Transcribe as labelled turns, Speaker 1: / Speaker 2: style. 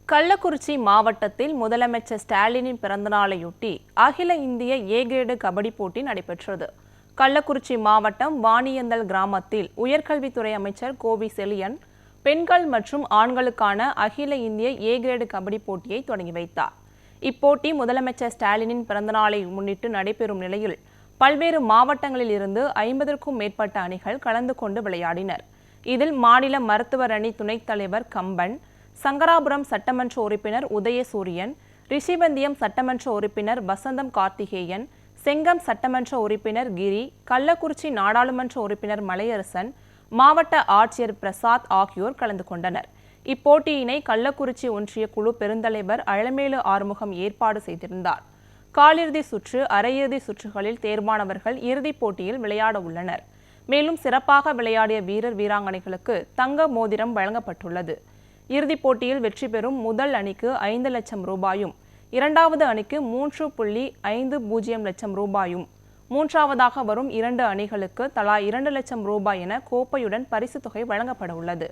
Speaker 1: கள்ளக்குறிச்சி மாவட்டத்தில் முதலமைச்சர் ஸ்டாலினின் பிறந்தநாளையொட்டி அகில இந்திய ஏ-கிரேடு கபடி போட்டி நடைபெற்றது. கள்ளக்குறிச்சி மாவட்டம் வாணியந்தல் கிராமத்தில் உயர்கல்வித்துறை அமைச்சர் கோவி செழியன் பெண்கள் மற்றும் ஆண்களுக்கான அகில இந்திய ஏ-கிரேடு கபடி போட்டியை தொடங்கி வைத்தார். இப்போட்டி முதலமைச்சர் ஸ்டாலினின் பிறந்தநாளை முன்னிட்டு நடைபெறும் நிலையில் பல்வேறு மாவட்டங்களில் இருந்து 50க்கும் மேற்பட்ட அணிகள் கலந்து கொண்டு விளையாடினர். இதில் மாநில மருத்துவர் அணி துணைத் தலைவர் கம்பன், சங்கராபுரம் சட்டமன்ற உறுப்பினர் உதயசூரியன், ரிஷிவந்தியம் சட்டமன்ற உறுப்பினர் வசந்தம் கார்த்திகேயன், செங்கம் சட்டமன்ற உறுப்பினர் கிரி, கள்ளக்குறிச்சி நாடாளுமன்ற உறுப்பினர் மலையரசன், மாவட்ட ஆட்சியர் பிரசாத் ஆகியோர் கலந்து கொண்டனர். இப்போட்டியினை கள்ளக்குறிச்சி ஒன்றிய குழு பெருந்தலைவர் அழமேலு ஆறுமுகம் ஏற்பாடு செய்திருந்தார். காலிறுதி சுற்று, அரையிறுதி சுற்றுகளில் தேர்வானவர்கள் இறுதிப் போட்டியில் விளையாட உள்ளனர். மேலும் சிறப்பாக விளையாடிய வீரர் வீராங்கனைகளுக்கு தங்க மோதிரம் வழங்கப்பட்டுள்ளது. இறுதிப் போட்டியில் வெற்றி பெறும் முதல் அணிக்கு 5 லட்சம் ரூபாயும், இரண்டாவது அணிக்கு 3.50 லட்சம் ரூபாயும், மூன்றாவதாக வரும் 2 அணிகளுக்கு தலா 2 லட்சம் ரூபாய் என கோப்பையுடன் பரிசுத் தொகை வழங்கப்பட உள்ளது.